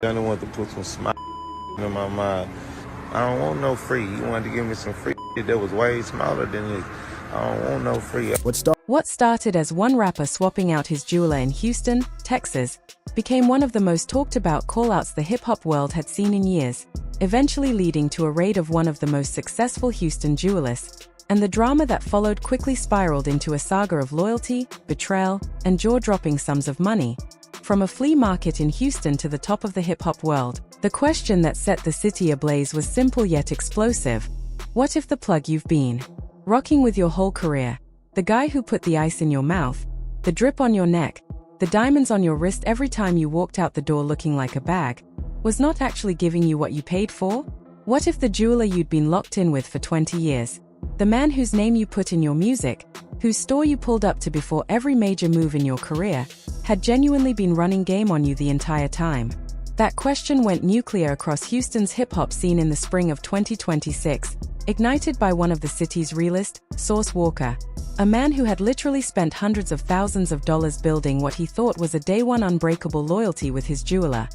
I don't want to put some smile in my mind. I don't want no free. You wanted to give me some free that was way smaller than this. I don't want no free. What started as one rapper swapping out his jeweler in Houston, Texas, became one of the most talked about call-outs the hip-hop world had seen in years, eventually leading to a raid of one of the most successful Houston jewelers. And the drama that followed quickly spiraled into a saga of loyalty, betrayal, and jaw-dropping sums of money. From a flea market in Houston to the top of the hip-hop world, the question that set the city ablaze was simple yet explosive. What if the plug you've been rocking with your whole career, the guy who put the ice in your mouth, the drip on your neck, the diamonds on your wrist every time you walked out the door looking like a bag, was not actually giving you what you paid for? What if the jeweler you'd been locked in with for 20 years, the man whose name you put in your music, whose store you pulled up to before every major move in your career, had genuinely been running game on you the entire time? That question went nuclear across Houston's hip-hop scene in the spring of 2026, ignited by one of the city's realest, Sauce Walker, a man who had literally spent hundreds of thousands of dollars building what he thought was a day-one unbreakable loyalty with his jeweler.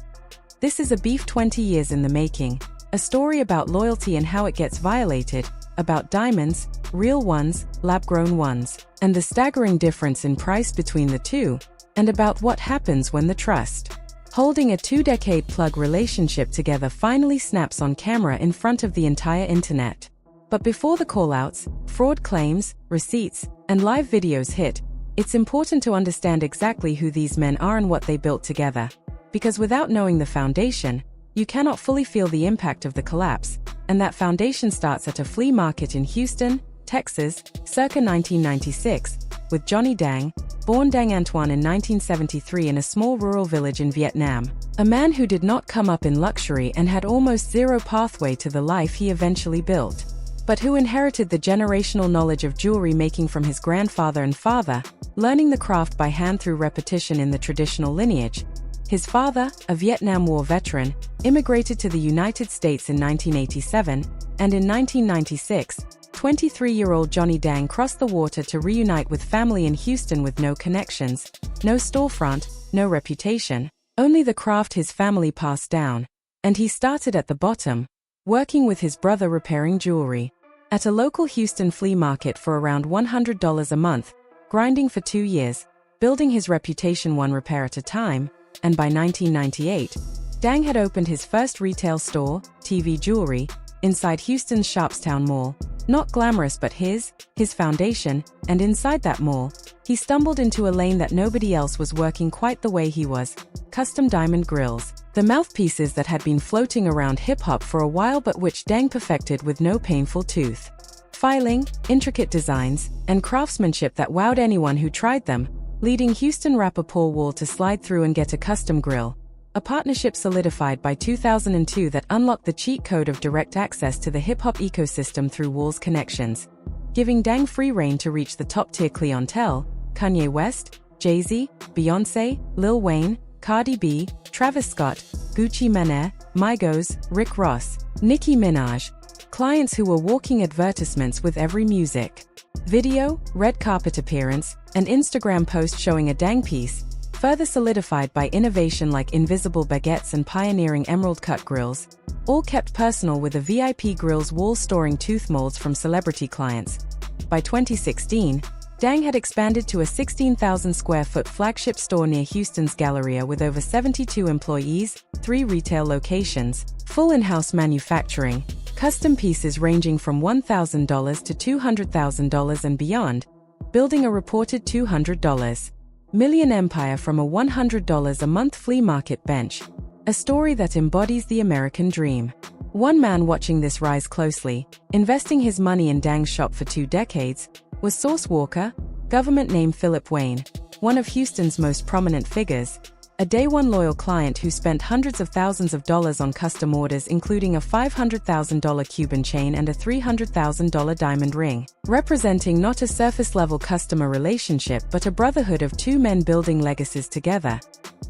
This is a beef 20 years in the making, a story about loyalty and how it gets violated, about diamonds, real ones, lab-grown ones, and the staggering difference in price between the two, and about what happens when the trust holding a 2-decade plug relationship together finally snaps on camera in front of the entire internet. But before the callouts, fraud claims, receipts, and live videos hit, it's important to understand exactly who these men are and what they built together. Because without knowing the foundation, you cannot fully feel the impact of the collapse, and that foundation starts at a flea market in Houston, Texas, circa 1996, with Johnny Dang, born Dang Antoine in 1973 in a small rural village in Vietnam, a man who did not come up in luxury and had almost zero pathway to the life he eventually built, but who inherited the generational knowledge of jewelry making from his grandfather and father, learning the craft by hand through repetition in the traditional lineage. His father, a Vietnam War veteran, immigrated to the United States in 1987, and in 1996, 23-year-old Johnny Dang crossed the water to reunite with family in Houston with no connections, no storefront, no reputation, only the craft his family passed down, and he started at the bottom, working with his brother repairing jewelry at a local Houston flea market for around $100 a month, grinding for 2 years, building his reputation one repair at a time, and by 1998, Dang had opened his first retail store, TV Jewelry, inside Houston's Sharpstown Mall. Not glamorous but his foundation, and inside that mall, he stumbled into a lane that nobody else was working quite the way he was: custom diamond grills, the mouthpieces that had been floating around hip-hop for a while but which Dang perfected with no painful tooth filing, intricate designs, and craftsmanship that wowed anyone who tried them, leading Houston rapper Paul Wall to slide through and get a custom grill. A partnership solidified by 2002 that unlocked the cheat code of direct access to the hip-hop ecosystem through Wall's connections, giving Dang free reign to reach the top-tier clientele: Kanye West, Jay-Z, Beyoncé, Lil Wayne, Cardi B, Travis Scott, Gucci Mane, Migos, Rick Ross, Nicki Minaj, clients who were walking advertisements with every music video, red carpet appearance, and Instagram post showing a Dang piece, further solidified by innovation like invisible baguettes and pioneering emerald-cut grills, all kept personal with a VIP Grills Wall storing tooth molds from celebrity clients. By 2016, Dang had expanded to a 16,000-square-foot flagship store near Houston's Galleria with over 72 employees, 3 retail locations, full in-house manufacturing, custom pieces ranging from $1,000 to $200,000 and beyond, building a reported $200 million empire from a $100 a month flea market bench, a story that embodies the American dream. One man watching this rise closely, investing his money in Dang's shop for 2 decades, was Sauce Walker, government name Philip Wayne, one of Houston's most prominent figures, a day-one loyal client who spent hundreds of thousands of dollars on custom orders including a $500,000 Cuban chain and a $300,000 diamond ring, representing not a surface-level customer relationship but a brotherhood of 2 men building legacies together.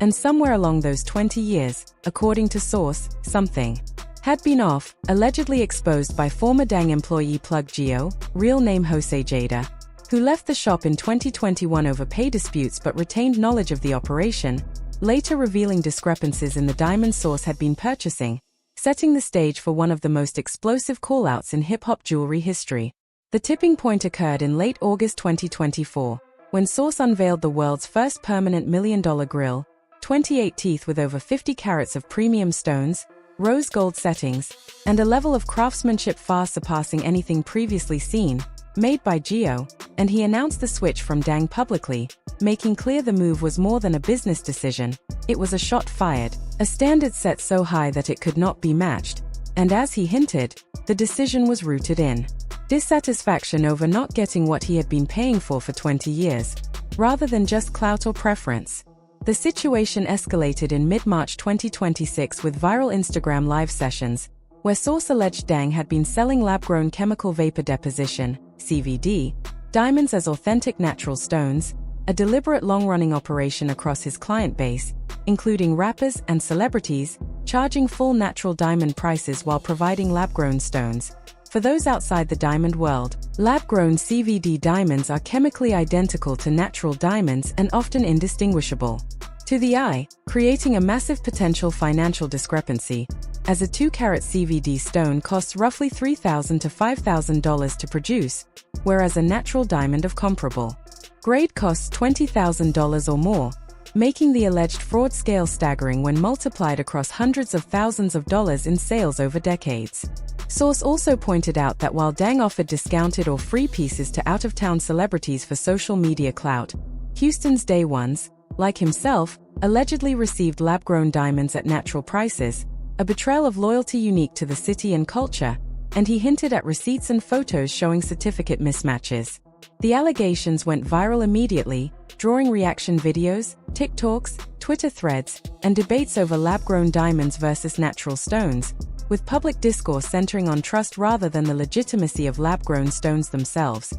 And somewhere along those 20 years, according to Sauce, something had been off, allegedly exposed by former Dang employee Plug Gio, real name Jose Jada, who left the shop in 2021 over pay disputes but retained knowledge of the operation, later revealing discrepancies in the diamond source had been purchasing, setting the stage for one of the most explosive callouts in hip-hop jewelry history. The tipping point occurred in late August 2024, when Source unveiled the world's first permanent $1 million grill, 28 teeth with over 50 carats of premium stones, rose gold settings, and a level of craftsmanship far surpassing anything previously seen, made by Geo, and he announced the switch from Dang publicly, making clear the move was more than a business decision. It was a shot fired, a standard set so high that it could not be matched, and as he hinted, the decision was rooted in dissatisfaction over not getting what he had been paying for 20 years, rather than just clout or preference. The situation escalated in mid-March 2026 with viral Instagram live sessions, where Source alleged Dang had been selling lab-grown chemical vapor deposition, CVD, diamonds as authentic natural stones, a deliberate long-running operation across his client base, including rappers and celebrities, charging full natural diamond prices while providing lab-grown stones. For those outside the diamond world, lab-grown CVD diamonds are chemically identical to natural diamonds and often indistinguishable to the eye, creating a massive potential financial discrepancy, as a 2-carat CVD stone costs roughly $3,000 to $5,000 to produce, whereas a natural diamond of comparable grade costs $20,000 or more, making the alleged fraud scale staggering when multiplied across hundreds of thousands of dollars in sales over decades. Source also pointed out that while Dang offered discounted or free pieces to out-of-town celebrities for social media clout, Houston's day ones, like himself, allegedly received lab-grown diamonds at natural prices, a betrayal of loyalty unique to the city and culture, and he hinted at receipts and photos showing certificate mismatches. The allegations went viral immediately, drawing reaction videos, TikToks, Twitter threads, and debates over lab-grown diamonds versus natural stones, with public discourse centering on trust rather than the legitimacy of lab-grown stones themselves.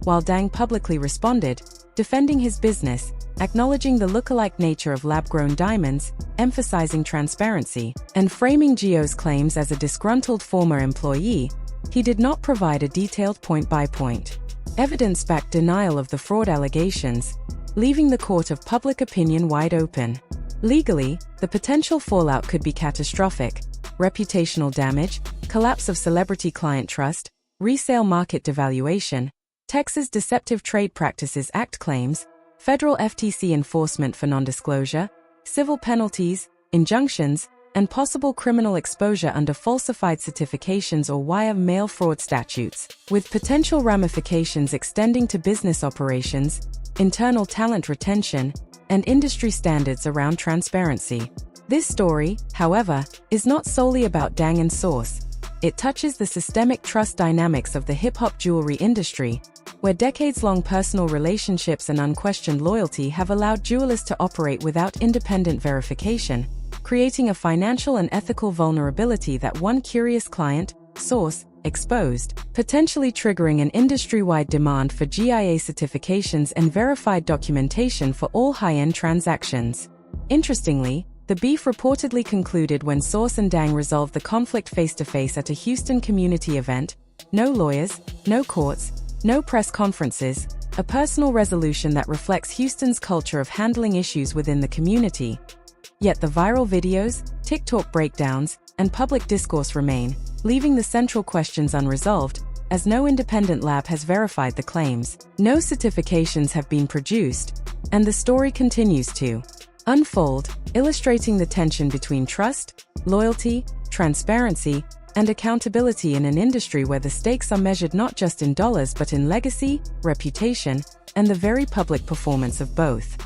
While Dang publicly responded, defending his business, acknowledging the look-alike nature of lab-grown diamonds, emphasizing transparency, and framing Geo's claims as a disgruntled former employee, he did not provide a detailed point-by-point, evidence-backed denial of the fraud allegations, leaving the court of public opinion wide open. Legally, the potential fallout could be catastrophic: reputational damage, collapse of celebrity client trust, resale market devaluation, Texas Deceptive Trade Practices Act claims, federal FTC enforcement for non-disclosure, civil penalties, injunctions, and possible criminal exposure under falsified certifications or wire mail fraud statutes, with potential ramifications extending to business operations, internal talent retention, and industry standards around transparency. This story, however, is not solely about Dang and Source. It touches the systemic trust dynamics of the hip-hop jewelry industry, where decades-long personal relationships and unquestioned loyalty have allowed jewelers to operate without independent verification, creating a financial and ethical vulnerability that one curious client, Source, exposed, potentially triggering an industry-wide demand for GIA certifications and verified documentation for all high-end transactions. Interestingly, the beef reportedly concluded when Source and Dang resolved the conflict face-to-face at a Houston community event. No lawyers, no courts, no press conferences, a personal resolution that reflects Houston's culture of handling issues within the community. Yet the viral videos, TikTok breakdowns, and public discourse remain, leaving the central questions unresolved, as no independent lab has verified the claims. No certifications have been produced, and the story continues to unfold, illustrating the tension between trust, loyalty, transparency, and accountability in an industry where the stakes are measured not just in dollars but in legacy, reputation, and the very public performance of both.